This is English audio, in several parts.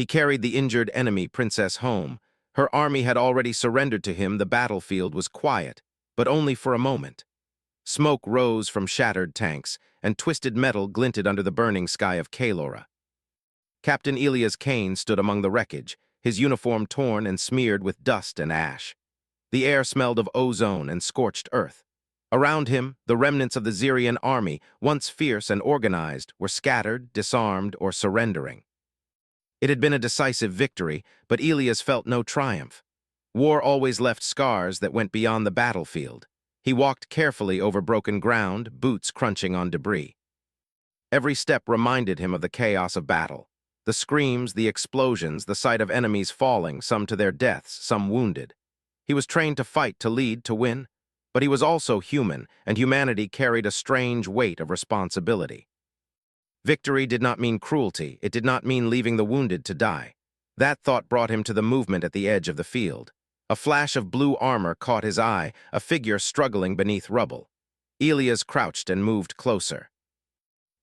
He carried the injured enemy princess home. Her army had already surrendered to him. The battlefield was quiet, but only for a moment. Smoke rose from shattered tanks, and twisted metal glinted under the burning sky of Kaelora. Captain Elias Kane stood among the wreckage, his uniform torn and smeared with dust and ash. The air smelled of ozone and scorched earth. Around him, the remnants of the Xerian army, once fierce and organized, were scattered, disarmed, or surrendering. It had been a decisive victory, but Elias felt no triumph. War always left scars that went beyond the battlefield. He walked carefully over broken ground, boots crunching on debris. Every step reminded him of the chaos of battle. The screams, the explosions, the sight of enemies falling, some to their deaths, some wounded. He was trained to fight, to lead, to win, but he was also human, and humanity carried a strange weight of responsibility. Victory did not mean cruelty. It did not mean leaving the wounded to die. That thought brought him to the movement at the edge of the field. A flash of blue armor caught his eye, a figure struggling beneath rubble. Elias crouched and moved closer.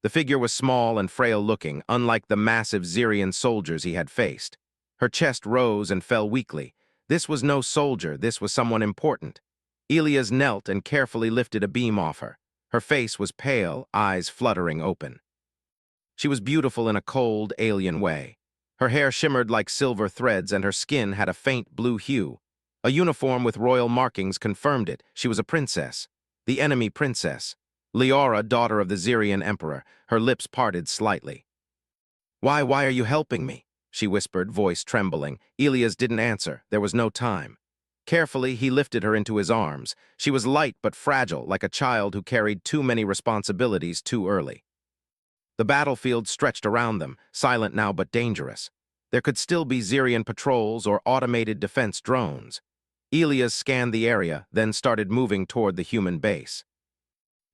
The figure was small and frail-looking, unlike the massive Xerian soldiers he had faced. Her chest rose and fell weakly. This was no soldier, this was someone important. Elias knelt and carefully lifted a beam off her. Her face was pale, eyes fluttering open. She was beautiful in a cold, alien way. Her hair shimmered like silver threads and her skin had a faint blue hue. A uniform with royal markings confirmed it. She was a princess. The enemy princess. Leora, daughter of the Xerian emperor, her lips parted slightly. Why are you helping me?" she whispered, voice trembling. Elias didn't answer. There was no time. Carefully, he lifted her into his arms. She was light but fragile, like a child who carried too many responsibilities too early. The battlefield stretched around them, silent now but dangerous. There could still be Xerian patrols or automated defense drones. Elias scanned the area, then started moving toward the human base.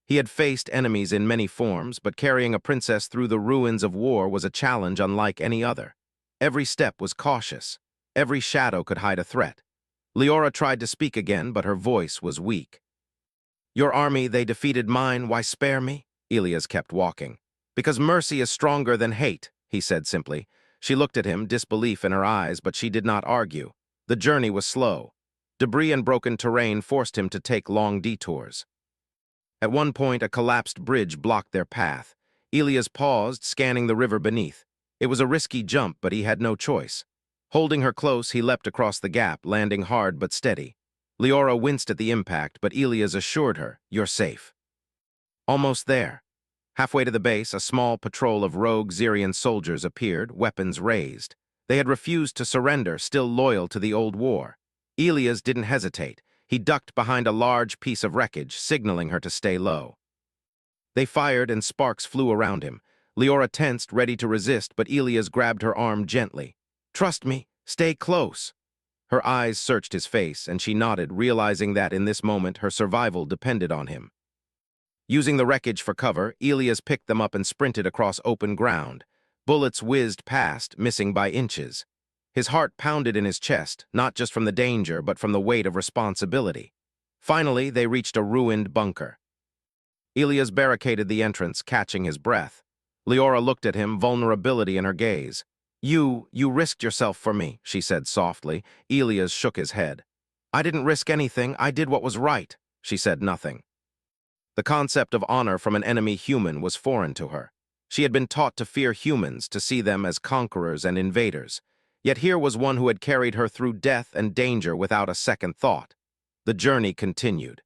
He had faced enemies in many forms, but carrying a princess through the ruins of war was a challenge unlike any other. Every step was cautious. Every shadow could hide a threat. Leora tried to speak again, but her voice was weak. "Your army, they defeated mine, why spare me?" Elias kept walking. "Because mercy is stronger than hate," he said simply. She looked at him, disbelief in her eyes, but she did not argue. The journey was slow. Debris and broken terrain forced him to take long detours. At one point, a collapsed bridge blocked their path. Elias paused, scanning the river beneath. It was a risky jump, but he had no choice. Holding her close, he leapt across the gap, landing hard but steady. Leora winced at the impact, but Elias assured her, "You're safe." Almost there. Halfway to the base, a small patrol of rogue Xerian soldiers appeared, weapons raised. They had refused to surrender, still loyal to the old war. Elias didn't hesitate. He ducked behind a large piece of wreckage, signaling her to stay low. They fired and sparks flew around him. Leora tensed, ready to resist, but Elias grabbed her arm gently. "Trust me, stay close." Her eyes searched his face, and she nodded, realizing that in this moment her survival depended on him. Using the wreckage for cover, Elias picked them up and sprinted across open ground. Bullets whizzed past, missing by inches. His heart pounded in his chest, not just from the danger, but from the weight of responsibility. Finally, they reached a ruined bunker. Elias barricaded the entrance, catching his breath. Leora looked at him, vulnerability in her gaze. You risked yourself for me," she said softly. Elias shook his head. "I didn't risk anything. I did what was right." She said nothing. The concept of honor from an enemy human was foreign to her. She had been taught to fear humans, to see them as conquerors and invaders. Yet here was one who had carried her through death and danger without a second thought. The journey continued.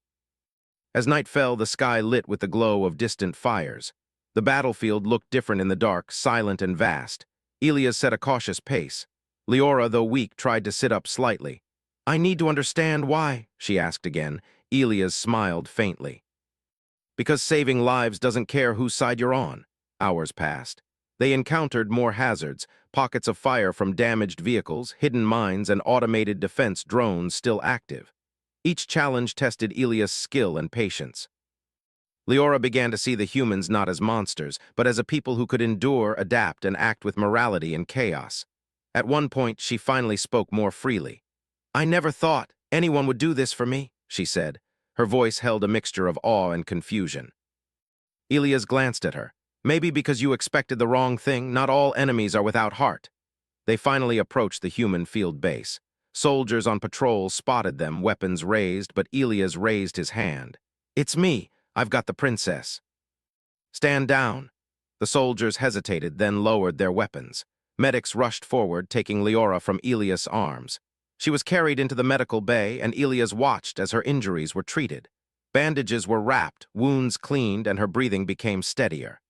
As night fell, the sky lit with the glow of distant fires. The battlefield looked different in the dark, silent and vast. Elias set a cautious pace. Leora, though weak, tried to sit up slightly. "I need to understand why," she asked again. Elias smiled faintly. "Because saving lives doesn't care whose side you're on." Hours passed. They encountered more hazards, pockets of fire from damaged vehicles, hidden mines, and automated defense drones still active. Each challenge tested Elias' skill and patience. Leora began to see the humans not as monsters, but as a people who could endure, adapt, and act with morality in chaos. At one point, she finally spoke more freely. "I never thought anyone would do this for me," she said. Her voice held a mixture of awe and confusion. Elias glanced at her. "Maybe because you expected the wrong thing, not all enemies are without heart." They finally approached the human field base. Soldiers on patrol spotted them, weapons raised, but Elias raised his hand. "It's me. I've got the princess." "Stand down." The soldiers hesitated, then lowered their weapons. Medics rushed forward, taking Leora from Elias' arms. She was carried into the medical bay, and Elias watched as her injuries were treated. Bandages were wrapped, wounds cleaned, and her breathing became steadier.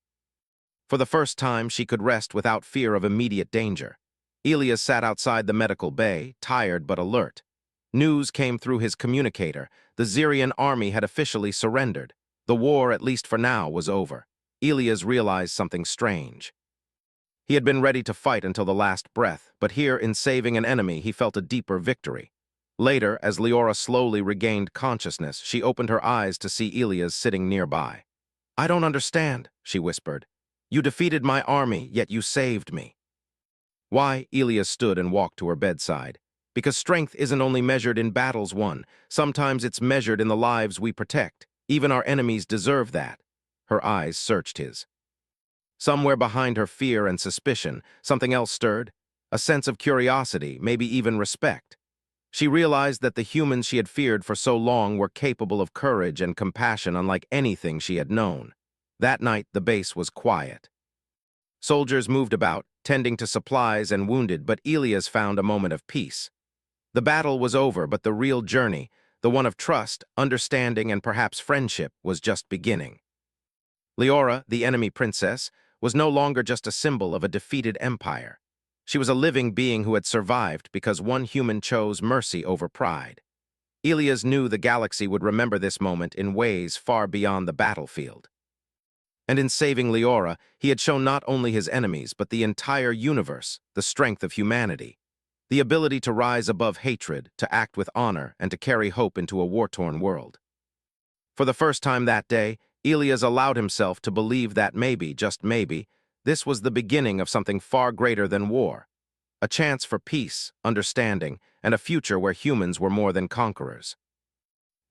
For the first time, she could rest without fear of immediate danger. Elias sat outside the medical bay, tired but alert. News came through his communicator. The Xerian army had officially surrendered. The war, at least for now, was over. Elias realized something strange. He had been ready to fight until the last breath, but here, in saving an enemy, he felt a deeper victory. Later, as Leora slowly regained consciousness, she opened her eyes to see Elias sitting nearby. "I don't understand," she whispered. "You defeated my army, yet you saved me." "Why?" Elias stood and walked to her bedside. "Because strength isn't only measured in battles won. Sometimes it's measured in the lives we protect. Even our enemies deserve that." Her eyes searched his. Somewhere behind her fear and suspicion, something else stirred. A sense of curiosity, maybe even respect. She realized that the humans she had feared for so long were capable of courage and compassion unlike anything she had known. That night, the base was quiet. Soldiers moved about, tending to supplies and wounded, but Elias found a moment of peace. The battle was over, but the real journey, the one of trust, understanding, and perhaps friendship, was just beginning. Leora, the enemy princess, was no longer just a symbol of a defeated empire. She was a living being who had survived because one human chose mercy over pride. Elias knew the galaxy would remember this moment in ways far beyond the battlefield. And in saving Leora, he had shown not only his enemies, but the entire universe, the strength of humanity. The ability to rise above hatred, to act with honor, and to carry hope into a war-torn world. For the first time that day, Elias allowed himself to believe that maybe, just maybe, this was the beginning of something far greater than war. A chance for peace, understanding, and a future where humans were more than conquerors.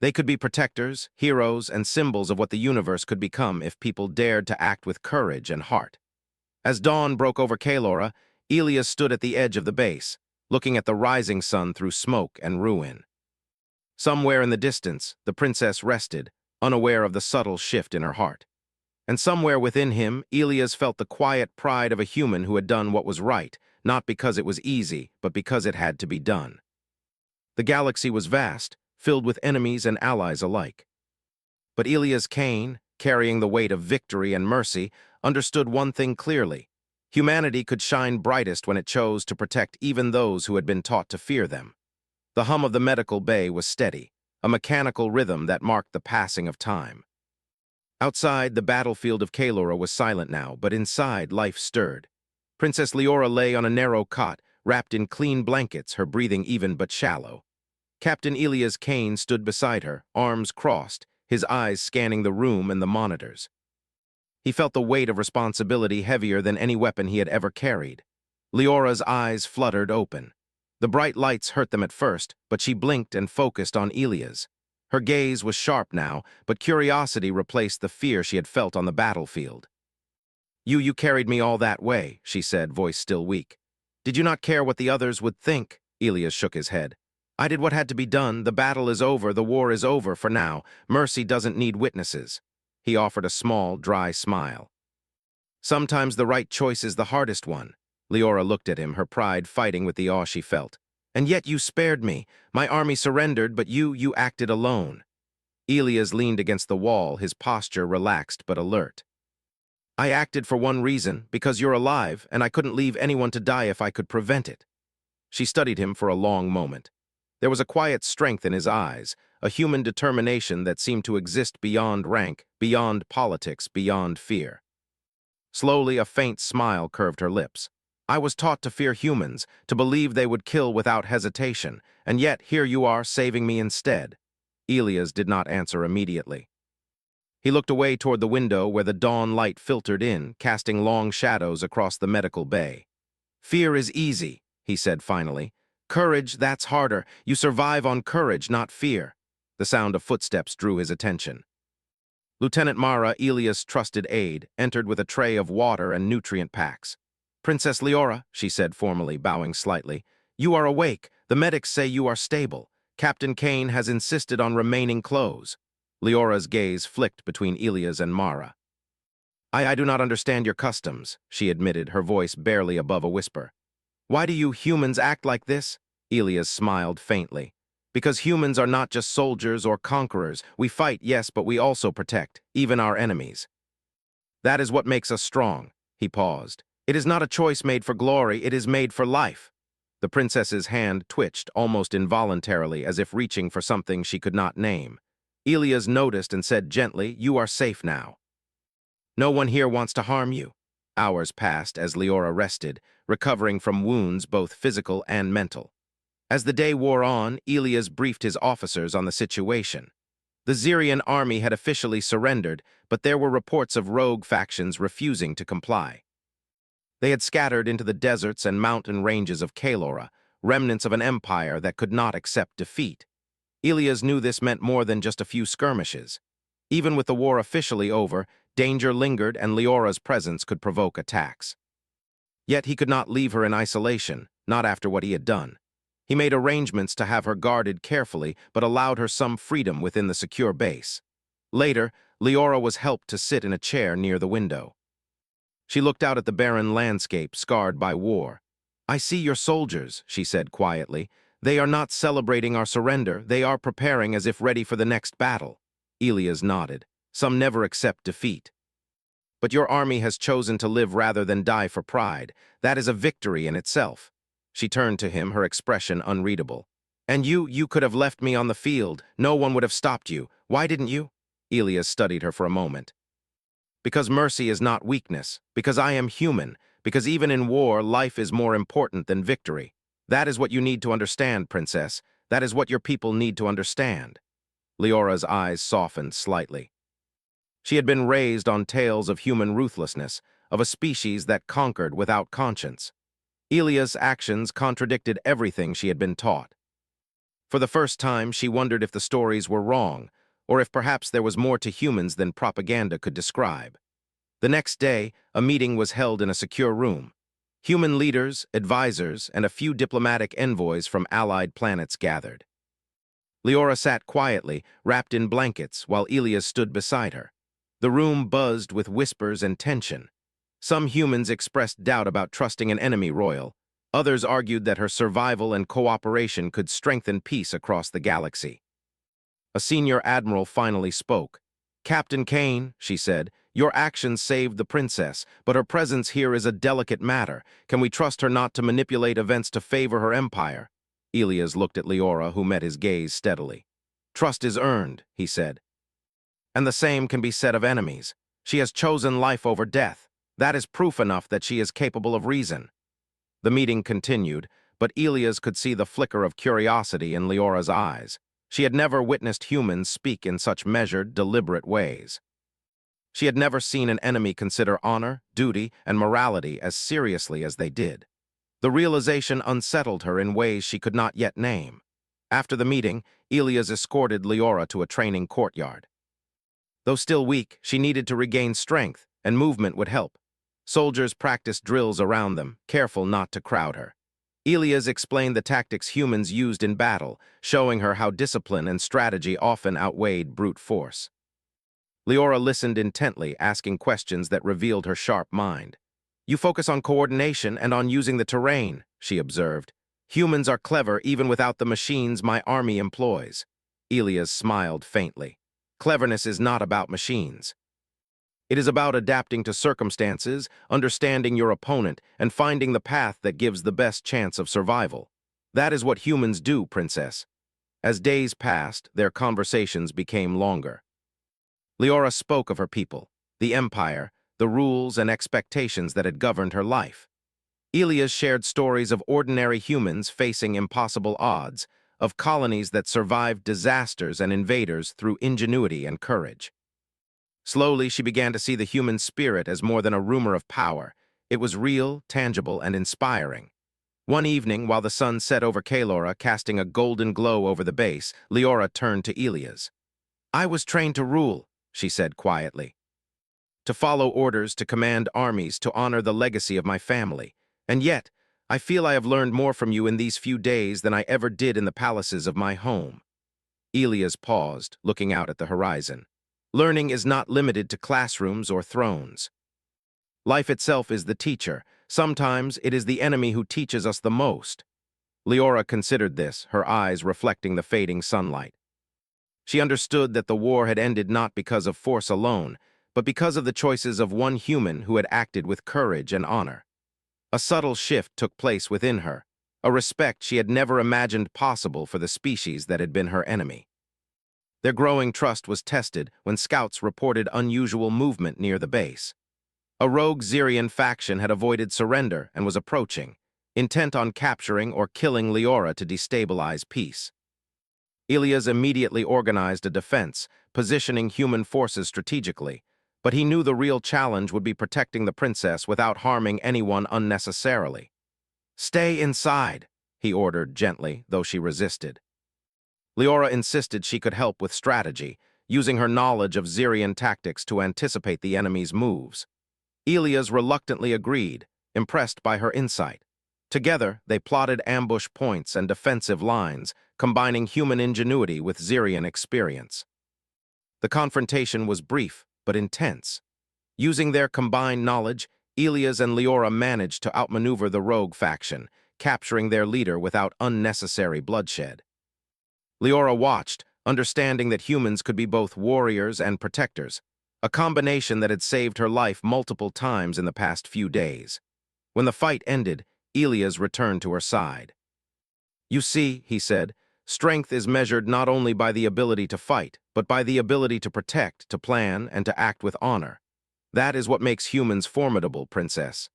They could be protectors, heroes, and symbols of what the universe could become if people dared to act with courage and heart. As dawn broke over Kalora, Elias stood at the edge of the base, looking at the rising sun through smoke and ruin. Somewhere in the distance, the princess rested, unaware of the subtle shift in her heart. And somewhere within him, Elias felt the quiet pride of a human who had done what was right, not because it was easy, but because it had to be done. The galaxy was vast, filled with enemies and allies alike. But Elias Kane, carrying the weight of victory and mercy, understood one thing clearly. Humanity could shine brightest when it chose to protect even those who had been taught to fear them. The hum of the medical bay was steady, a mechanical rhythm that marked the passing of time. Outside, the battlefield of Kalora was silent now, but inside, life stirred. Princess Leora lay on a narrow cot, wrapped in clean blankets, her breathing even but shallow. Captain Elias Kane stood beside her, arms crossed, his eyes scanning the room and the monitors. He felt the weight of responsibility heavier than any weapon he had ever carried. Leora's eyes fluttered open. The bright lights hurt them at first, but she blinked and focused on Elias. Her gaze was sharp now, but curiosity replaced the fear she had felt on the battlefield. You carried me all that way," she said, voice still weak. "Did you not care what the others would think?" Elias shook his head. "I did what had to be done. The battle is over. The war is over for now. Mercy doesn't need witnesses." He offered a small, dry smile. "Sometimes the right choice is the hardest one." Leora looked at him, her pride fighting with the awe she felt. "And yet you spared me. My army surrendered, but you acted alone." Elias leaned against the wall, his posture relaxed but alert. "I acted for one reason, because you're alive, and I couldn't leave anyone to die if I could prevent it." She studied him for a long moment. There was a quiet strength in his eyes, a human determination that seemed to exist beyond rank, beyond politics, beyond fear. Slowly, a faint smile curved her lips. "I was taught to fear humans, to believe they would kill without hesitation, and yet here you are saving me instead." Elias did not answer immediately. He looked away toward the window where the dawn light filtered in, casting long shadows across the medical bay. "Fear is easy," he said finally. "Courage, that's harder. You survive on courage, not fear." The sound of footsteps drew his attention. Lieutenant Mara, Elias' trusted aide, entered with a tray of water and nutrient packs. Princess Leora, she said formally, bowing slightly, you are awake. The medics say you are stable. Captain Kane has insisted on remaining close. Leora's gaze flicked between Elias and Mara. I do not understand your customs, she admitted, her voice barely above a whisper. Why do you humans act like this? Elias smiled faintly. Because humans are not just soldiers or conquerors. We fight, yes, but we also protect, even our enemies. That is what makes us strong. He paused. It is not a choice made for glory, it is made for life. The princess's hand twitched almost involuntarily, as if reaching for something she could not name. Elias noticed and said gently, you are safe now. No one here wants to harm you. Hours passed as Leora rested, recovering from wounds both physical and mental. As the day wore on, Elias briefed his officers on the situation. The Xerian army had officially surrendered, but there were reports of rogue factions refusing to comply. They had scattered into the deserts and mountain ranges of Kalora, remnants of an empire that could not accept defeat. Elias knew this meant more than just a few skirmishes. Even with the war officially over, danger lingered and Leora's presence could provoke attacks. Yet he could not leave her in isolation, not after what he had done. He made arrangements to have her guarded carefully, but allowed her some freedom within the secure base. Later, Leora was helped to sit in a chair near the window. She looked out at the barren landscape scarred by war. I see your soldiers, she said quietly. They are not celebrating our surrender, they are preparing as if ready for the next battle. Elias nodded. Some never accept defeat. But your army has chosen to live rather than die for pride. That is a victory in itself. She turned to him, her expression unreadable. And you could have left me on the field. No one would have stopped you. Why didn't you? Elias studied her for a moment. Because mercy is not weakness. Because I am human. Because even in war, life is more important than victory. That is what you need to understand, Princess. That is what your people need to understand. Leora's eyes softened slightly. She had been raised on tales of human ruthlessness, of a species that conquered without conscience. Elias' actions contradicted everything she had been taught. For the first time, she wondered if the stories were wrong, or if perhaps there was more to humans than propaganda could describe. The next day, a meeting was held in a secure room. Human leaders, advisors, and a few diplomatic envoys from allied planets gathered. Leora sat quietly, wrapped in blankets, while Elias stood beside her. The room buzzed with whispers and tension. Some humans expressed doubt about trusting an enemy royal. Others argued that her survival and cooperation could strengthen peace across the galaxy. A senior admiral finally spoke. Captain Kane, she said, your actions saved the princess, but her presence here is a delicate matter. Can we trust her not to manipulate events to favor her empire? Elias looked at Leora, who met his gaze steadily. Trust is earned, he said. And the same can be said of enemies. She has chosen life over death. That is proof enough that she is capable of reason. The meeting continued, but Elias could see the flicker of curiosity in Leora's eyes. She had never witnessed humans speak in such measured, deliberate ways. She had never seen an enemy consider honor, duty, and morality as seriously as they did. The realization unsettled her in ways she could not yet name. After the meeting, Elias escorted Leora to a training courtyard. Though still weak, she needed to regain strength, and movement would help. Soldiers practiced drills around them, careful not to crowd her. Elias explained the tactics humans used in battle, showing her how discipline and strategy often outweighed brute force. Leora listened intently, asking questions that revealed her sharp mind. You focus on coordination and on using the terrain, she observed. Humans are clever even without the machines my army employs. Elias smiled faintly. Cleverness is not about machines. It is about adapting to circumstances, understanding your opponent, and finding the path that gives the best chance of survival. That is what humans do, Princess. As days passed, their conversations became longer. Leora spoke of her people, the empire, the rules and expectations that had governed her life. Elias shared stories of ordinary humans facing impossible odds, of colonies that survived disasters and invaders through ingenuity and courage. Slowly, she began to see the human spirit as more than a rumor of power. It was real, tangible, and inspiring. One evening, while the sun set over Kalora, casting a golden glow over the base, Leora turned to Elias. I was trained to rule, she said quietly. to follow orders, to command armies, to honor the legacy of my family. And yet, I feel I have learned more from you in these few days than I ever did in the palaces of my home." Elias paused, looking out at the horizon. Learning is not limited to classrooms or thrones. Life itself is the teacher. Sometimes it is the enemy who teaches us the most. Leora considered this, her eyes reflecting the fading sunlight. She understood that the war had ended not because of force alone, but because of the choices of one human who had acted with courage and honor. A subtle shift took place within her, a respect she had never imagined possible for the species that had been her enemy. Their growing trust was tested when scouts reported unusual movement near the base. A rogue Xerian faction had avoided surrender and was approaching, intent on capturing or killing Leora to destabilize peace. Elias immediately organized a defense, positioning human forces strategically, but he knew the real challenge would be protecting the princess without harming anyone unnecessarily. "Stay inside," he ordered gently, though she resisted. Leora insisted she could help with strategy, using her knowledge of Xerian tactics to anticipate the enemy's moves. Elias reluctantly agreed, impressed by her insight. Together, they plotted ambush points and defensive lines, combining human ingenuity with Xerian experience. The confrontation was brief, but intense. Using their combined knowledge, Elias and Leora managed to outmaneuver the rogue faction, capturing their leader without unnecessary bloodshed. Leora watched, understanding that humans could be both warriors and protectors, a combination that had saved her life multiple times in the past few days. When the fight ended, Elias returned to her side. "You see," he said, "strength is measured not only by the ability to fight, but by the ability to protect, to plan, and to act with honor. That is what makes humans formidable, Princess."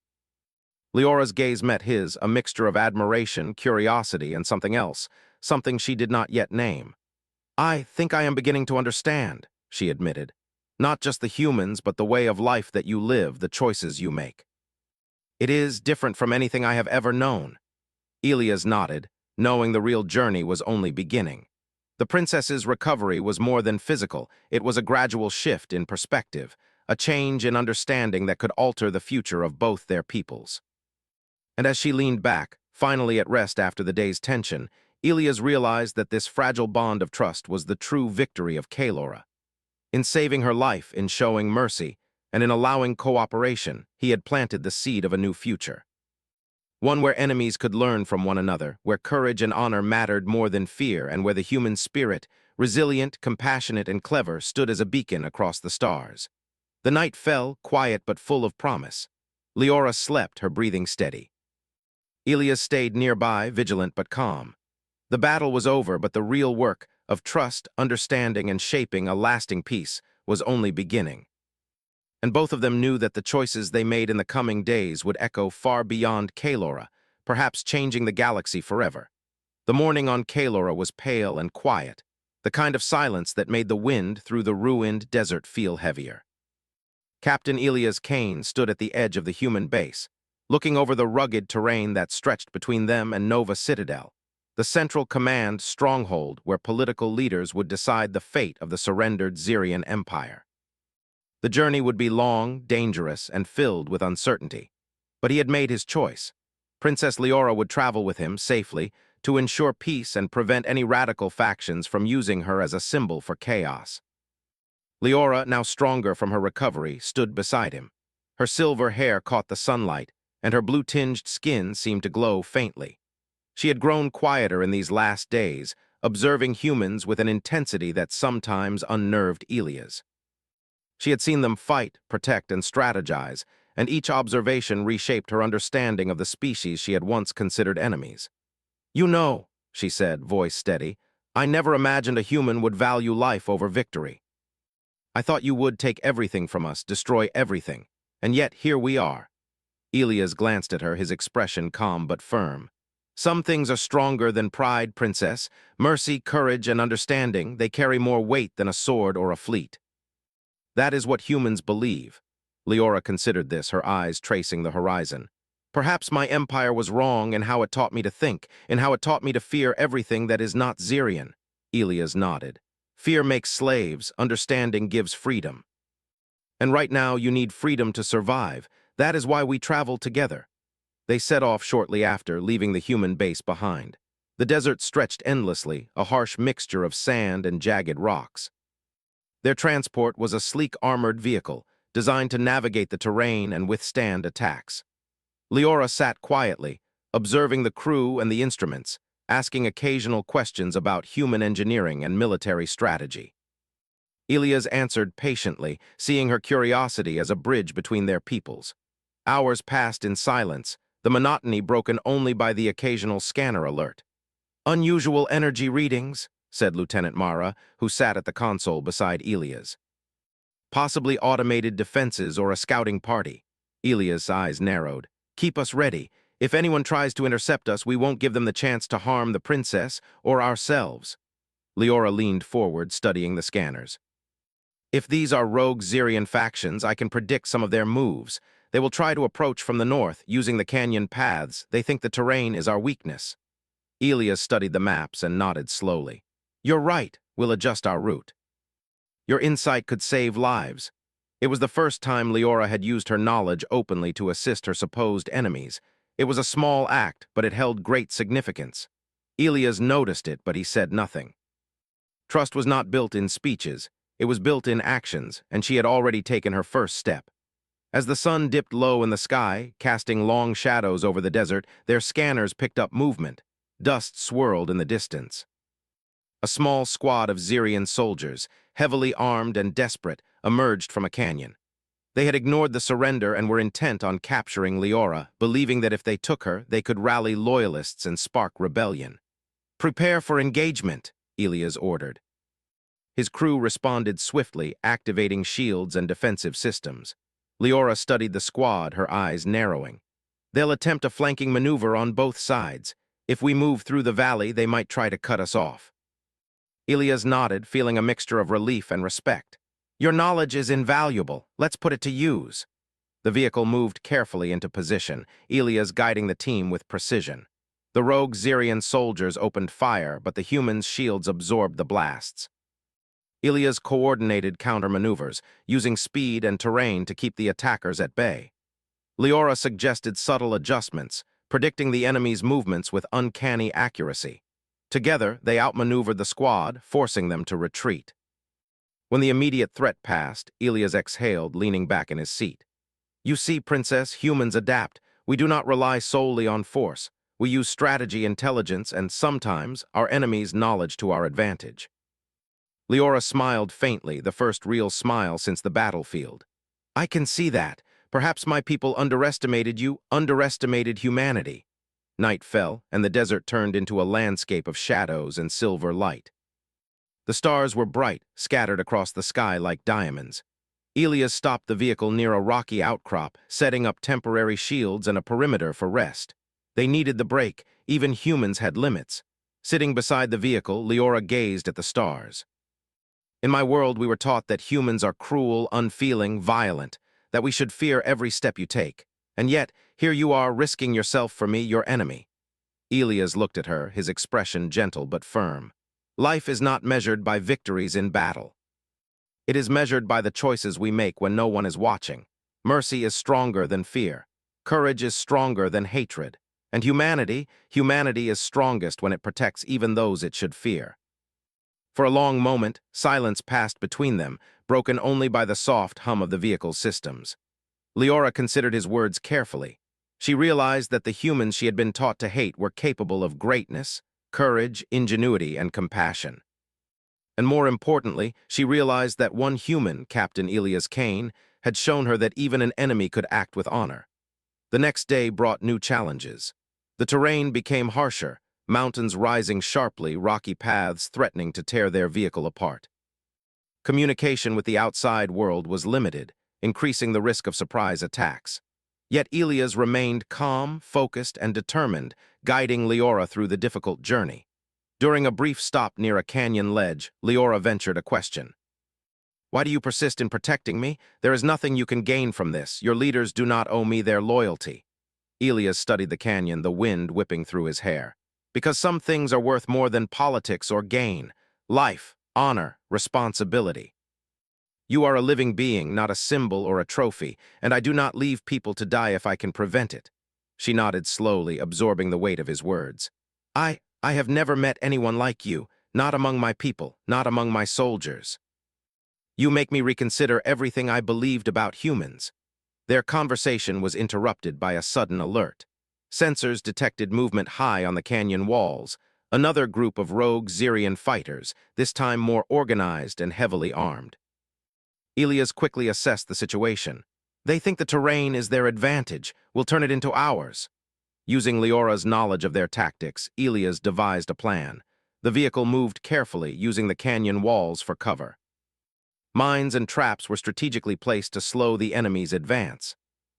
Leora's gaze met his, a mixture of admiration, curiosity, and something else, something she did not yet name. "I think I am beginning to understand," she admitted. "Not just the humans, but the way of life that you live, the choices you make. It is different from anything I have ever known." Elias nodded, knowing the real journey was only beginning. The princess's recovery was more than physical, it was a gradual shift in perspective, a change in understanding that could alter the future of both their peoples. And as she leaned back, finally at rest after the day's tension, Elias realized that this fragile bond of trust was the true victory of Kaelora. In saving her life, in showing mercy, and in allowing cooperation, he had planted the seed of a new future. One where enemies could learn from one another, where courage and honor mattered more than fear, and where the human spirit, resilient, compassionate, and clever, stood as a beacon across the stars. The night fell, quiet but full of promise. Leora slept, her breathing steady. Elias stayed nearby, vigilant but calm. The battle was over, but the real work of trust, understanding, and shaping a lasting peace was only beginning. And both of them knew that the choices they made in the coming days would echo far beyond Kaelora, perhaps changing the galaxy forever. The morning on Kaelora was pale and quiet, the kind of silence that made the wind through the ruined desert feel heavier. Captain Elias Kane stood at the edge of the human base, looking over the rugged terrain that stretched between them and Nova Citadel, the central command stronghold where political leaders would decide the fate of the surrendered Xerian Empire. The journey would be long, dangerous, and filled with uncertainty. But he had made his choice. Princess Leora would travel with him safely to ensure peace and prevent any radical factions from using her as a symbol for chaos. Leora, now stronger from her recovery, stood beside him. Her silver hair caught the sunlight, and her blue-tinged skin seemed to glow faintly. She had grown quieter in these last days, observing humans with an intensity that sometimes unnerved Elias. She had seen them fight, protect, and strategize, and each observation reshaped her understanding of the species she had once considered enemies. "You know," she said, voice steady, "I never imagined a human would value life over victory. I thought you would take everything from us, destroy everything, and yet here we are." Elias glanced at her, his expression calm but firm. "Some things are stronger than pride, Princess. Mercy, courage, and understanding, they carry more weight than a sword or a fleet. That is what humans believe." Leora considered this, her eyes tracing the horizon. "Perhaps my empire was wrong in how it taught me to think, in how it taught me to fear everything that is not Xerian." Elias nodded. "Fear makes slaves, understanding gives freedom." And right now you need freedom to survive. That is why we travel together." They set off shortly after, leaving the human base behind. The desert stretched endlessly, a harsh mixture of sand and jagged rocks. Their transport was a sleek armored vehicle, designed to navigate the terrain and withstand attacks. Leora sat quietly, observing the crew and the instruments, asking occasional questions about human engineering and military strategy. Elias answered patiently, seeing her curiosity as a bridge between their peoples. Hours passed in silence, the monotony broken only by the occasional scanner alert. "Unusual energy readings," said Lieutenant Mara, who sat at the console beside Elias. "Possibly automated defenses or a scouting party." Elias' eyes narrowed. "Keep us ready. If anyone tries to intercept us, we won't give them the chance to harm the princess or ourselves." Leora leaned forward, studying the scanners. "If these are rogue Xerian factions, I can predict some of their moves. They will try to approach from the north, using the canyon paths. They think the terrain is our weakness." Elias studied the maps and nodded slowly. "You're right. We'll adjust our route." Your insight could save lives. It was the first time Leora had used her knowledge openly to assist her supposed enemies. It was a small act, but it held great significance. Elias noticed it, but he said nothing. Trust was not built in speeches. It was built in actions, and she had already taken her first step. As the sun dipped low in the sky, casting long shadows over the desert, their scanners picked up movement. Dust swirled in the distance. A small squad of Xerian soldiers, heavily armed and desperate, emerged from a canyon. They had ignored the surrender and were intent on capturing Leora, believing that if they took her, they could rally loyalists and spark rebellion. "Prepare for engagement," Elias ordered. His crew responded swiftly, activating shields and defensive systems. Leora studied the squad, her eyes narrowing. "They'll attempt a flanking maneuver on both sides. If we move through the valley, they might try to cut us off." Elias nodded, feeling a mixture of relief and respect. "Your knowledge is invaluable. Let's put it to use." The vehicle moved carefully into position, Elias guiding the team with precision. The rogue Xerian soldiers opened fire, but the humans' shields absorbed the blasts. Elias coordinated countermaneuvers, using speed and terrain to keep the attackers at bay. Leora suggested subtle adjustments, predicting the enemy's movements with uncanny accuracy. Together, they outmaneuvered the squad, forcing them to retreat. When the immediate threat passed, Elias exhaled, leaning back in his seat. "You see, Princess, humans adapt. We do not rely solely on force. We use strategy, intelligence, and sometimes our enemy's knowledge to our advantage." Leora smiled faintly, the first real smile since the battlefield. "I can see that. Perhaps my people underestimated you, underestimated humanity." Night fell, and the desert turned into a landscape of shadows and silver light. The stars were bright, scattered across the sky like diamonds. Elias stopped the vehicle near a rocky outcrop, setting up temporary shields and a perimeter for rest. They needed the break. Even humans had limits. Sitting beside the vehicle, Leora gazed at the stars. "In my world, we were taught that humans are cruel, unfeeling, violent, that we should fear every step you take. And yet, here you are, risking yourself for me, your enemy." Elias looked at her, his expression gentle but firm. "Life is not measured by victories in battle. It is measured by the choices we make when no one is watching. Mercy is stronger than fear. Courage is stronger than hatred. And humanity is strongest when it protects even those it should fear." For a long moment, silence passed between them, broken only by the soft hum of the vehicle's systems. Leora considered his words carefully. She realized that the humans she had been taught to hate were capable of greatness, courage, ingenuity, and compassion. And more importantly, she realized that one human, Captain Elias Kane, had shown her that even an enemy could act with honor. The next day brought new challenges. The terrain became harsher, mountains rising sharply, rocky paths threatening to tear their vehicle apart. Communication with the outside world was limited, increasing the risk of surprise attacks. Yet Elias remained calm, focused, and determined, guiding Leora through the difficult journey. During a brief stop near a canyon ledge, Leora ventured a question. "Why do you persist in protecting me? There is nothing you can gain from this. Your leaders do not owe me their loyalty." Elias studied the canyon, the wind whipping through his hair. "Because some things are worth more than politics or gain. Life, honor, responsibility." You are a living being, not a symbol or a trophy, and I do not leave people to die if I can prevent it. She nodded slowly, absorbing the weight of his words. I have never met anyone like you, not among my people, not among my soldiers. You make me reconsider everything I believed about humans. Their conversation was interrupted by a sudden alert. Sensors detected movement high on the canyon walls. Another group of rogue Xerian fighters, this time more organized and heavily armed. Elias quickly assessed the situation. They think the terrain is their advantage. We'll turn it into ours. Using Leora's knowledge of their tactics, Elias devised a plan. The vehicle moved carefully, using the canyon walls for cover. Mines and traps were strategically placed to slow the enemy's advance.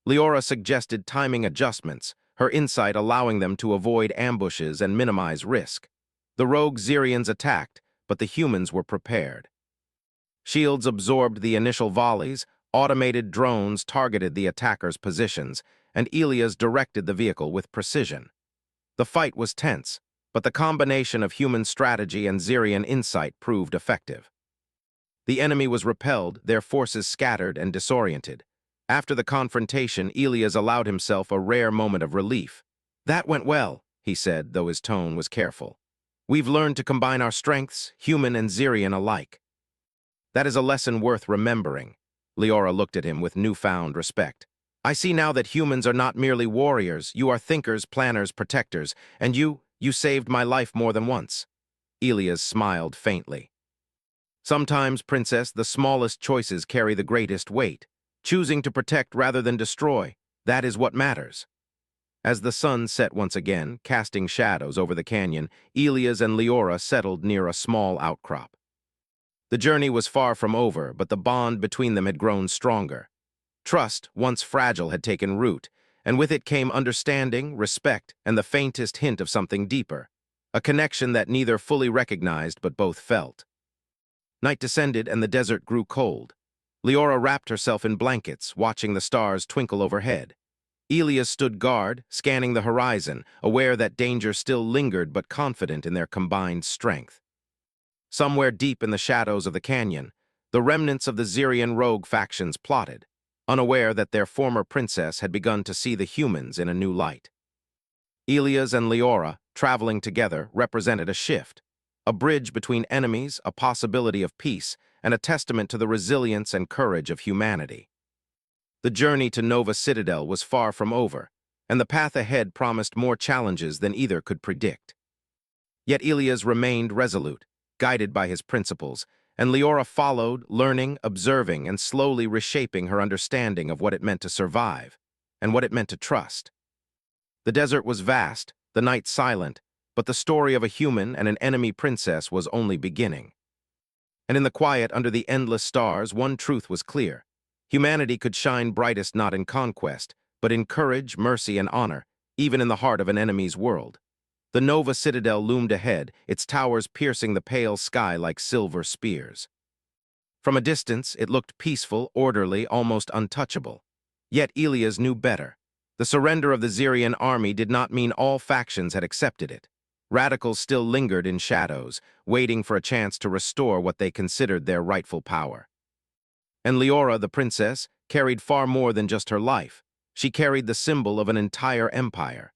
Leora suggested timing adjustments, her insight allowing them to avoid ambushes and minimize risk. The rogue Xerians attacked, but the humans were prepared. Shields absorbed the initial volleys, automated drones targeted the attackers' positions, and Elias directed the vehicle with precision. The fight was tense, but the combination of human strategy and Xerian insight proved effective. The enemy was repelled, their forces scattered and disoriented. After the confrontation, Elias allowed himself a rare moment of relief. "That went well," he said, though his tone was careful. "We've learned to combine our strengths, human and Xerian alike." "That is a lesson worth remembering." Leora looked at him with newfound respect. "I see now that humans are not merely warriors. You are thinkers, planners, protectors, and you saved my life more than once." Elias smiled faintly. "Sometimes, Princess, the smallest choices carry the greatest weight. Choosing to protect rather than destroy, that is what matters." As the sun set once again, casting shadows over the canyon, Elias and Leora settled near a small outcrop. The journey was far from over, but the bond between them had grown stronger. Trust, once fragile, had taken root, and with it came understanding, respect, and the faintest hint of something deeper, a connection that neither fully recognized but both felt. Night descended and the desert grew cold. Leora wrapped herself in blankets, watching the stars twinkle overhead. Elias stood guard, scanning the horizon, aware that danger still lingered but confident in their combined strength. Somewhere deep in the shadows of the canyon, the remnants of the Xerian rogue factions plotted, unaware that their former princess had begun to see the humans in a new light. Elias and Leora, traveling together, represented a shift, a bridge between enemies, a possibility of peace, and a testament to the resilience and courage of humanity. The journey to Nova Citadel was far from over, and the path ahead promised more challenges than either could predict. Yet Elias remained resolute, guided by his principles, and Leora followed, learning, observing, and slowly reshaping her understanding of what it meant to survive, and what it meant to trust. The desert was vast, the night silent, but the story of a human and an enemy princess was only beginning. And in the quiet under the endless stars, one truth was clear. Humanity could shine brightest not in conquest, but in courage, mercy, and honor, even in the heart of an enemy's world. The Nova Citadel loomed ahead, its towers piercing the pale sky like silver spears. From a distance, it looked peaceful, orderly, almost untouchable. Yet Elias knew better. The surrender of the Xerian army did not mean all factions had accepted it. Radicals still lingered in shadows, waiting for a chance to restore what they considered their rightful power. And Leora, the princess, carried far more than just her life. She carried the symbol of an entire empire.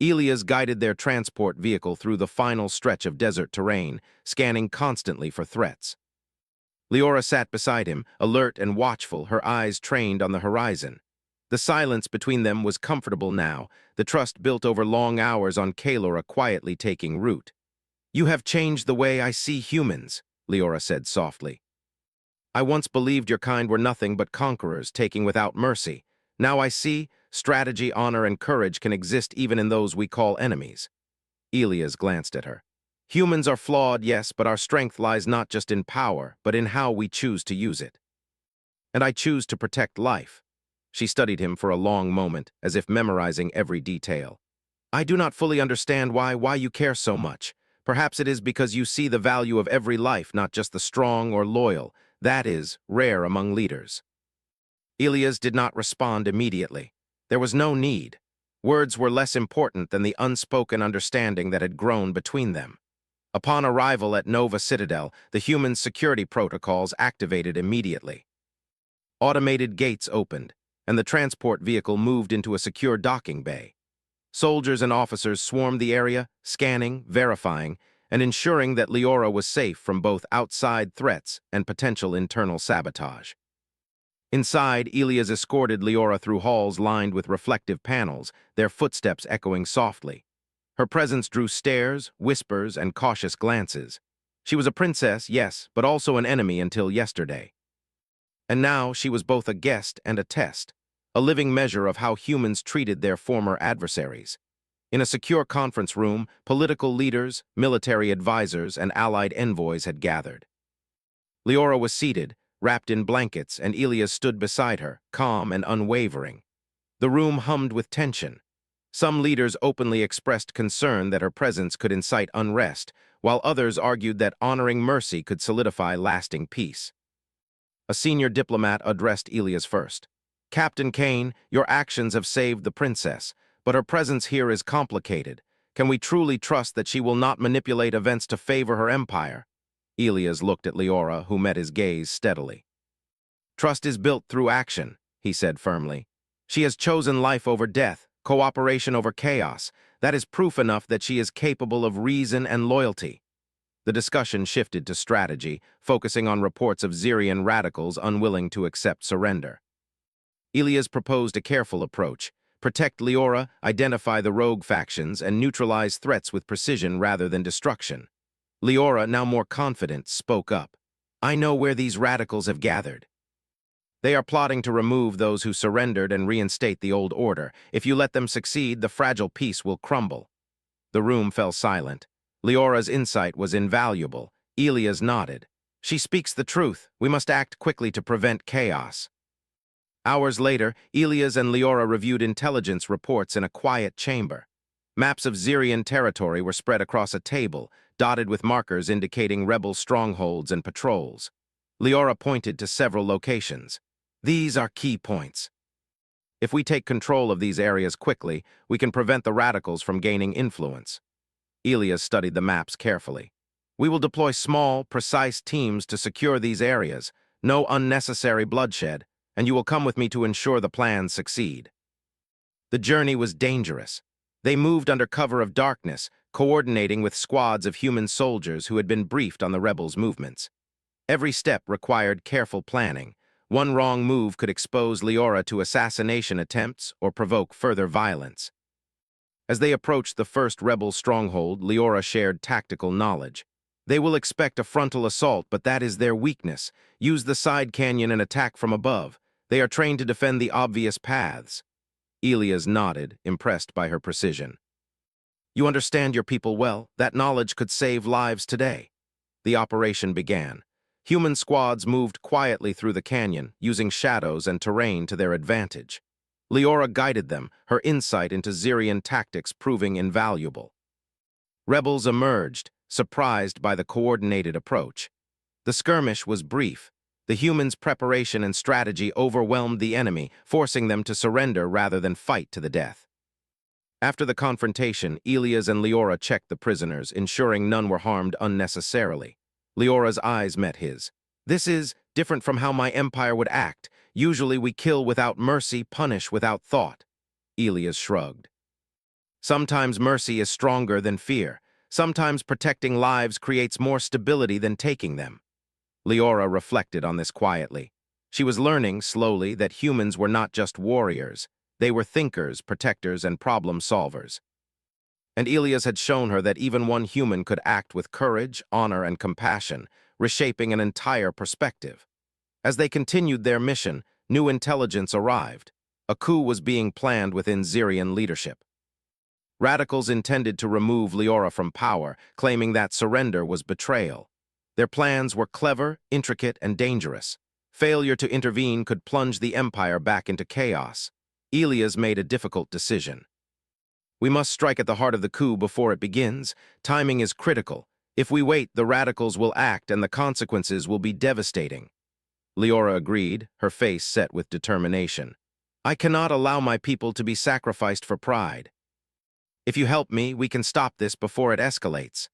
Elias guided their transport vehicle through the final stretch of desert terrain, scanning constantly for threats. Leora sat beside him, alert and watchful, her eyes trained on the horizon. The silence between them was comfortable now, the trust built over long hours on Kaelora quietly taking root. "You have changed the way I see humans," Leora said softly. "I once believed your kind were nothing but conquerors, taking without mercy. Now I see strategy, honor, and courage can exist even in those we call enemies." Elias glanced at her. "Humans are flawed, yes, but our strength lies not just in power, but in how we choose to use it. And I choose to protect life." She studied him for a long moment, as if memorizing every detail. "I do not fully understand why you care so much. Perhaps it is because you see the value of every life, not just the strong or loyal. That is rare among leaders." Elias did not respond immediately. There was no need. Words were less important than the unspoken understanding that had grown between them. Upon arrival at Nova Citadel, the human security protocols activated immediately. Automated gates opened, and the transport vehicle moved into a secure docking bay. Soldiers and officers swarmed the area, scanning, verifying, and ensuring that Leora was safe from both outside threats and potential internal sabotage. Inside, Elias escorted Leora through halls lined with reflective panels, their footsteps echoing softly. Her presence drew stares, whispers, and cautious glances. She was a princess, yes, but also an enemy until yesterday. And now she was both a guest and a test, a living measure of how humans treated their former adversaries. In a secure conference room, political leaders, military advisors, and allied envoys had gathered. Leora was seated, wrapped in blankets, and Elias stood beside her, calm and unwavering. The room hummed with tension. Some leaders openly expressed concern that her presence could incite unrest, while others argued that honoring mercy could solidify lasting peace. A senior diplomat addressed Elias first. "Captain Kane, your actions have saved the princess, but her presence here is complicated. Can we truly trust that she will not manipulate events to favor her empire?" Elias looked at Leora, who met his gaze steadily. "Trust is built through action," he said firmly. "She has chosen life over death, cooperation over chaos. That is proof enough that she is capable of reason and loyalty." The discussion shifted to strategy, focusing on reports of Xerian radicals unwilling to accept surrender. Elias proposed a careful approach: protect Leora, identify the rogue factions, and neutralize threats with precision rather than destruction. Leora, now more confident, spoke up. "I know where these radicals have gathered. They are plotting to remove those who surrendered and reinstate the old order. If you let them succeed, the fragile peace will crumble." The room fell silent. Leora's insight was invaluable. Elias nodded. "She speaks the truth. We must act quickly to prevent chaos." Hours later, Elias and Leora reviewed intelligence reports in a quiet chamber. Maps of Xerian territory were spread across a table, dotted with markers indicating rebel strongholds and patrols. Leora pointed to several locations. "These are key points. If we take control of these areas quickly, we can prevent the radicals from gaining influence." Elias studied the maps carefully. "We will deploy small, precise teams to secure these areas, no unnecessary bloodshed, and you will come with me to ensure the plans succeed." The journey was dangerous. They moved under cover of darkness, coordinating with squads of human soldiers who had been briefed on the rebels' movements. Every step required careful planning. One wrong move could expose Leora to assassination attempts or provoke further violence. As they approached the first rebel stronghold, Leora shared tactical knowledge. "They will expect a frontal assault, but that is their weakness. Use the side canyon and attack from above. They are trained to defend the obvious paths." Elias nodded, impressed by her precision. "You understand your people well. That knowledge could save lives today." The operation began. Human squads moved quietly through the canyon, using shadows and terrain to their advantage. Leora guided them, her insight into Xerian tactics proving invaluable. Rebels emerged, surprised by the coordinated approach. The skirmish was brief. The humans' preparation and strategy overwhelmed the enemy, forcing them to surrender rather than fight to the death. After the confrontation, Elias and Leora checked the prisoners, ensuring none were harmed unnecessarily. Leora's eyes met his. "This is different from how my empire would act. Usually we kill without mercy, punish without thought." Elias shrugged. "Sometimes mercy is stronger than fear. Sometimes protecting lives creates more stability than taking them." Leora reflected on this quietly. She was learning, slowly, that humans were not just warriors. They were thinkers, protectors, and problem solvers. And Elias had shown her that even one human could act with courage, honor, and compassion, reshaping an entire perspective. As they continued their mission, new intelligence arrived. A coup was being planned within Xerian leadership. Radicals intended to remove Leora from power, claiming that surrender was betrayal. Their plans were clever, intricate, and dangerous. Failure to intervene could plunge the empire back into chaos. Elias made a difficult decision. "We must strike at the heart of the coup before it begins. Timing is critical. If we wait, the radicals will act and the consequences will be devastating." Leora agreed, her face set with determination. "I cannot allow my people to be sacrificed for pride. If you help me, we can stop this before it escalates."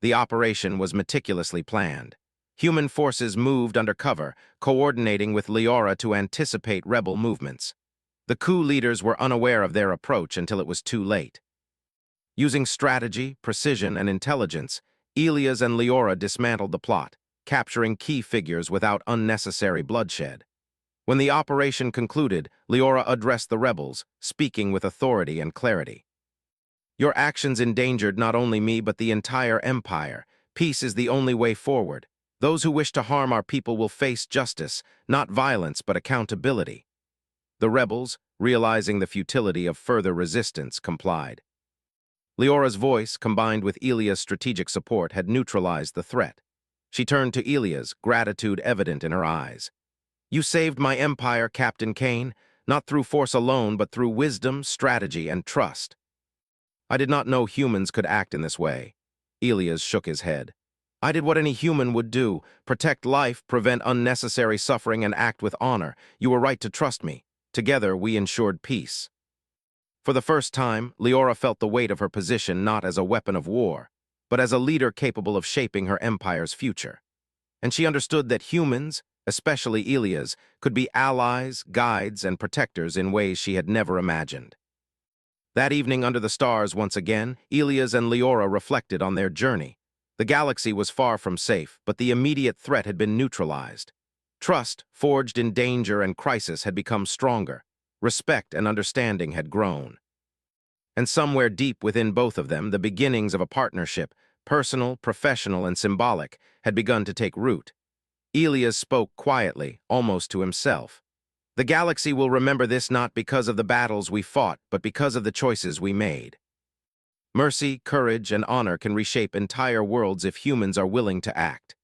The operation was meticulously planned. Human forces moved under cover, coordinating with Leora to anticipate rebel movements. The coup leaders were unaware of their approach until it was too late. Using strategy, precision, and intelligence, Elias and Leora dismantled the plot, capturing key figures without unnecessary bloodshed. When the operation concluded, Leora addressed the rebels, speaking with authority and clarity. Your actions endangered not only me but the entire empire. Peace is the only way forward. Those who wish to harm our people will face justice, not violence but accountability. The rebels, realizing the futility of further resistance, complied. Leora's voice, combined with Elia's strategic support, had neutralized the threat. She turned to Elias, gratitude evident in her eyes. You saved my empire, Captain Kane, not through force alone but through wisdom, strategy, and trust. I did not know humans could act in this way. Elias shook his head. I did what any human would do, protect life, prevent unnecessary suffering, and act with honor. You were right to trust me. Together, we ensured peace. For the first time, Leora felt the weight of her position not as a weapon of war, but as a leader capable of shaping her empire's future. And she understood that humans, especially Elias, could be allies, guides, and protectors in ways she had never imagined. That evening under the stars once again, Elias and Leora reflected on their journey. The galaxy was far from safe, but the immediate threat had been neutralized. Trust, forged in danger and crisis, had become stronger. Respect and understanding had grown. And somewhere deep within both of them, the beginnings of a partnership, personal, professional, and symbolic, had begun to take root. Elias spoke quietly, almost to himself. The galaxy will remember this not because of the battles we fought, but because of the choices we made. Mercy, courage, and honor can reshape entire worlds if humans are willing to act.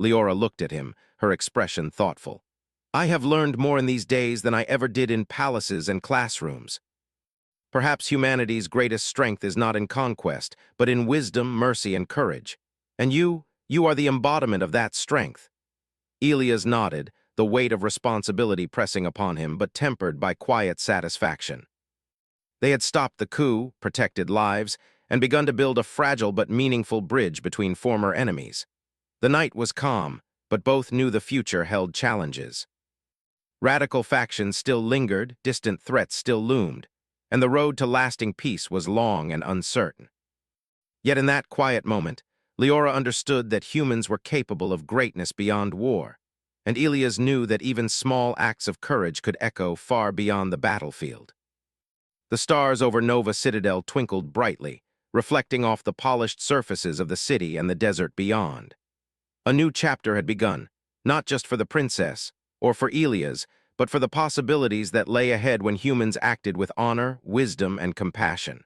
Leora looked at him, her expression thoughtful. I have learned more in these days than I ever did in palaces and classrooms. Perhaps humanity's greatest strength is not in conquest, but in wisdom, mercy, and courage. And you are the embodiment of that strength. Elias nodded, the weight of responsibility pressing upon him, but tempered by quiet satisfaction. They had stopped the coup, protected lives, and begun to build a fragile but meaningful bridge between former enemies. The night was calm, but both knew the future held challenges. Radical factions still lingered, distant threats still loomed, and the road to lasting peace was long and uncertain. Yet in that quiet moment, Leora understood that humans were capable of greatness beyond war, and Elias knew that even small acts of courage could echo far beyond the battlefield. The stars over Nova Citadel twinkled brightly, reflecting off the polished surfaces of the city and the desert beyond. A new chapter had begun, not just for the princess, or for Elias, but for the possibilities that lay ahead when humans acted with honor, wisdom, and compassion.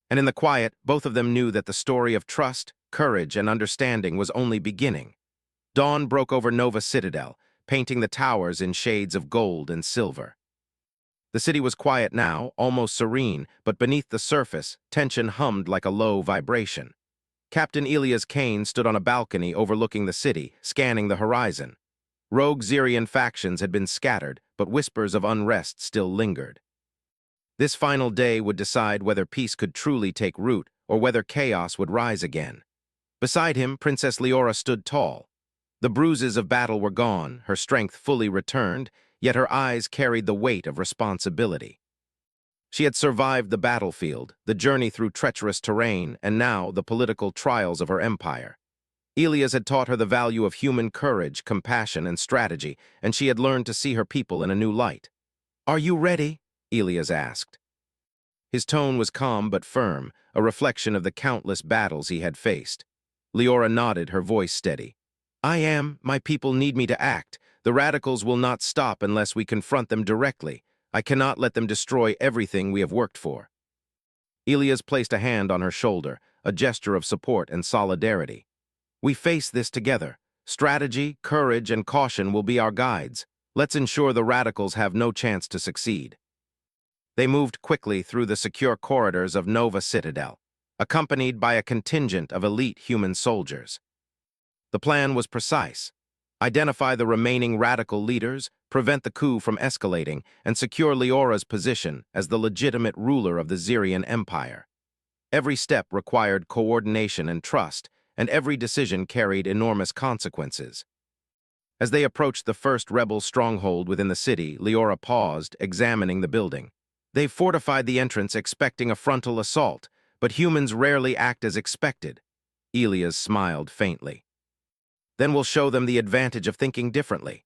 And in the quiet, both of them knew that the story of trust, courage, and understanding was only beginning. Dawn broke over Nova Citadel, painting the towers in shades of gold and silver. The city was quiet now, almost serene, but beneath the surface, tension hummed like a low vibration. Captain Elias Kane stood on a balcony overlooking the city, scanning the horizon. Rogue Xerian factions had been scattered, but whispers of unrest still lingered. This final day would decide whether peace could truly take root or whether chaos would rise again. Beside him, Princess Leora stood tall. The bruises of battle were gone, her strength fully returned, yet her eyes carried the weight of responsibility. She had survived the battlefield, the journey through treacherous terrain, and now the political trials of her empire. Elias had taught her the value of human courage, compassion, and strategy, and she had learned to see her people in a new light. Are you ready? Elias asked. His tone was calm but firm, a reflection of the countless battles he had faced. Leora nodded, her voice steady. I am. My people need me to act. The radicals will not stop unless we confront them directly. I cannot let them destroy everything we have worked for. Elias placed a hand on her shoulder, a gesture of support and solidarity. We face this together. Strategy, courage, and caution will be our guides. Let's ensure the radicals have no chance to succeed. They moved quickly through the secure corridors of Nova Citadel, accompanied by a contingent of elite human soldiers. The plan was precise. Identify the remaining radical leaders, prevent the coup from escalating, and secure Leora's position as the legitimate ruler of the Xerian Empire. Every step required coordination and trust, and every decision carried enormous consequences. As they approached the first rebel stronghold within the city, Leora paused, examining the building. They fortified the entrance expecting a frontal assault, but humans rarely act as expected. Elias smiled faintly. Then we'll show them the advantage of thinking differently.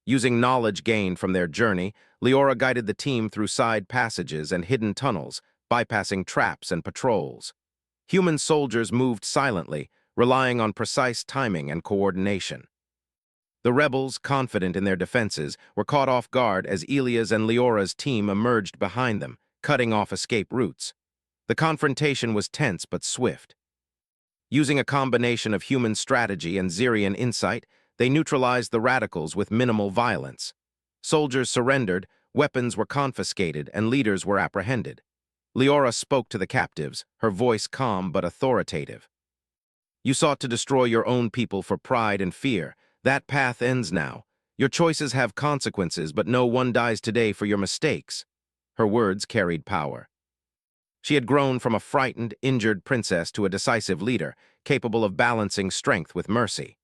Using knowledge gained from their journey, Leora guided the team through side passages and hidden tunnels, bypassing traps and patrols. Human soldiers moved silently, relying on precise timing and coordination. The rebels, confident in their defenses, were caught off guard as Elias and Leora's team emerged behind them, cutting off escape routes. The confrontation was tense but swift. Using a combination of human strategy and Xerian insight, they neutralized the radicals with minimal violence. Soldiers surrendered, weapons were confiscated, and leaders were apprehended. Leora spoke to the captives, her voice calm but authoritative. You sought to destroy your own people for pride and fear. That path ends now. Your choices have consequences, but no one dies today for your mistakes. Her words carried power. She had grown from a frightened, injured princess to a decisive leader, capable of balancing strength with mercy.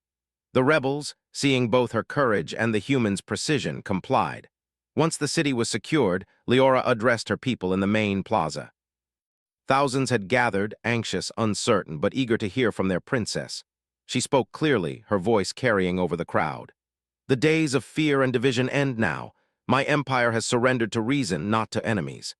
The rebels, seeing both her courage and the humans' precision, complied. Once the city was secured, Leora addressed her people in the main plaza. Thousands had gathered, anxious, uncertain, but eager to hear from their princess. She spoke clearly, her voice carrying over the crowd. The days of fear and division end now. My empire has surrendered to reason, not to enemies.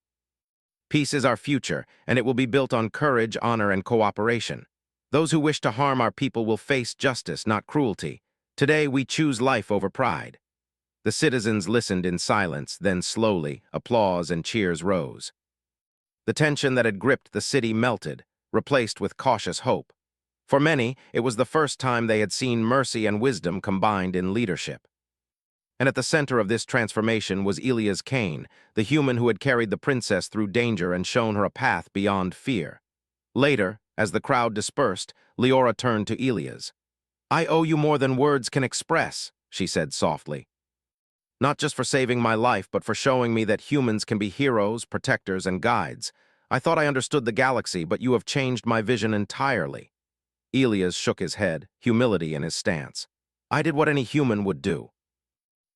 Peace is our future, and it will be built on courage, honor, and cooperation. Those who wish to harm our people will face justice, not cruelty. Today, we choose life over pride. The citizens listened in silence, then slowly, applause and cheers rose. The tension that had gripped the city melted, replaced with cautious hope. For many, it was the first time they had seen mercy and wisdom combined in leadership. And at the center of this transformation was Elias Kane, the human who had carried the princess through danger and shown her a path beyond fear. Later, as the crowd dispersed, Leora turned to Elias. I owe you more than words can express, she said softly. Not just for saving my life, but for showing me that humans can be heroes, protectors, and guides. I thought I understood the galaxy, but you have changed my vision entirely. Elias shook his head, humility in his stance. I did what any human would do.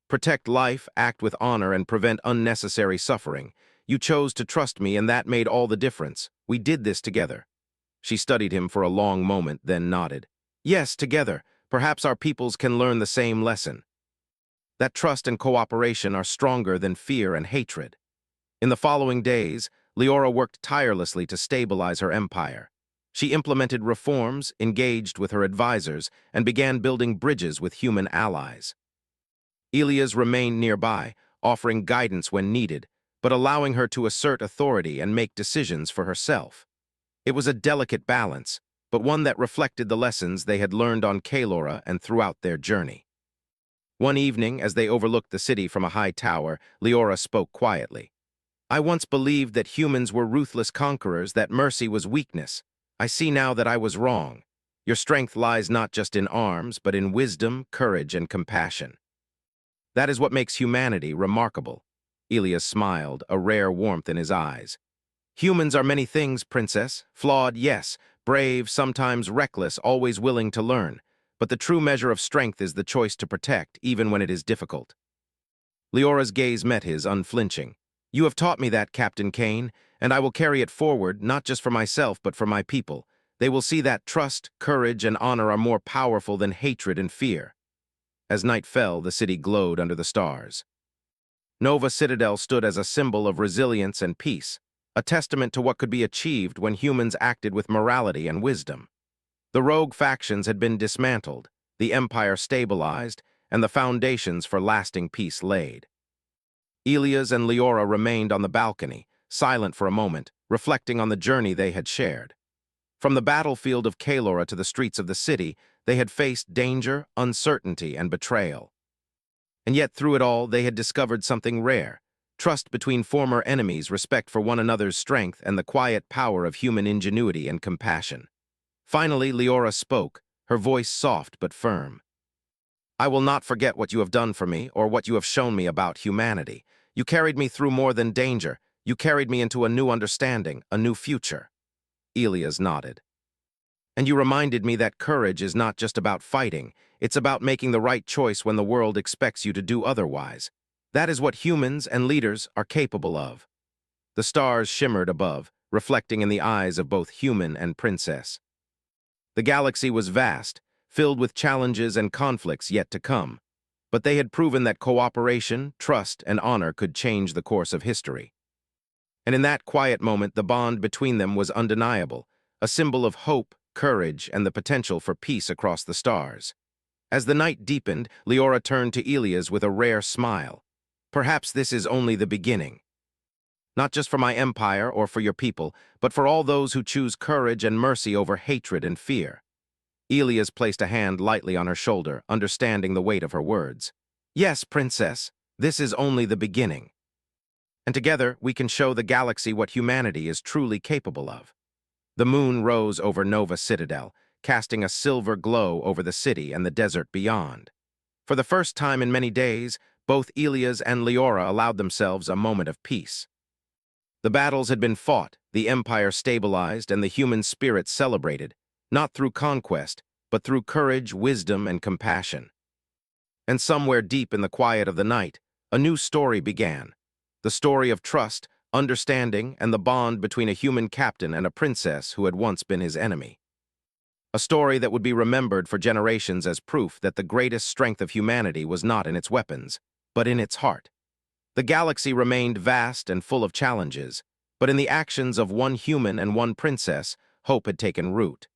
Protect life, act with honor, and prevent unnecessary suffering. You chose to trust me, and that made all the difference. We did this together. She studied him for a long moment, then nodded. Yes, together. Perhaps our peoples can learn the same lesson. That trust and cooperation are stronger than fear and hatred. In the following days, Leora worked tirelessly to stabilize her empire. She implemented reforms, engaged with her advisors, and began building bridges with human allies. Elias remained nearby, offering guidance when needed, but allowing her to assert authority and make decisions for herself. It was a delicate balance, but one that reflected the lessons they had learned on Kaelora and throughout their journey. One evening, as they overlooked the city from a high tower, Leora spoke quietly. I once believed that humans were ruthless conquerors, that mercy was weakness. I see now that I was wrong. Your strength lies not just in arms, but in wisdom, courage, and compassion. That is what makes humanity remarkable. Elias smiled, a rare warmth in his eyes. Humans are many things, princess. Flawed, yes. Brave, sometimes reckless, always willing to learn. But the true measure of strength is the choice to protect, even when it is difficult. Leora's gaze met his, unflinching. You have taught me that, Captain Kane, and I will carry it forward, not just for myself, but for my people. They will see that trust, courage, and honor are more powerful than hatred and fear. As night fell, the city glowed under the stars. Nova Citadel stood as a symbol of resilience and peace, a testament to what could be achieved when humans acted with morality and wisdom. The rogue factions had been dismantled, the empire stabilized, and the foundations for lasting peace laid. Elias and Leora remained on the balcony, silent for a moment, reflecting on the journey they had shared. From the battlefield of Kaelora to the streets of the city, they had faced danger, uncertainty, and betrayal. And yet through it all, they had discovered something rare: trust between former enemies, respect for one another's strength, and the quiet power of human ingenuity and compassion. Finally, Leora spoke, her voice soft but firm. I will not forget what you have done for me or what you have shown me about humanity. You carried me through more than danger. You carried me into a new understanding, a new future. Elias nodded. And you reminded me that courage is not just about fighting, it's about making the right choice when the world expects you to do otherwise. That is what humans and leaders are capable of. The stars shimmered above, reflecting in the eyes of both human and princess. The galaxy was vast, filled with challenges and conflicts yet to come. But they had proven that cooperation, trust, and honor could change the course of history. And in that quiet moment, the bond between them was undeniable, a symbol of hope, courage, and the potential for peace across the stars. As the night deepened, Leora turned to Elias with a rare smile. Perhaps this is only the beginning. Not just for my empire or for your people, but for all those who choose courage and mercy over hatred and fear. Elias placed a hand lightly on her shoulder, understanding the weight of her words. Yes, princess, this is only the beginning. And together we can show the galaxy what humanity is truly capable of. The moon rose over Nova Citadel, casting a silver glow over the city and the desert beyond. For the first time in many days, both Elias and Leora allowed themselves a moment of peace. The battles had been fought, the empire stabilized, and the human spirit celebrated, not through conquest, but through courage, wisdom, and compassion. And somewhere deep in the quiet of the night, a new story began. The story of trust, understanding, and the bond between a human captain and a princess who had once been his enemy. A story that would be remembered for generations as proof that the greatest strength of humanity was not in its weapons, but in its heart. The galaxy remained vast and full of challenges, but in the actions of one human and one princess, hope had taken root.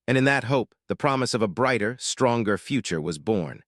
And in that hope, the promise of a brighter, stronger future was born.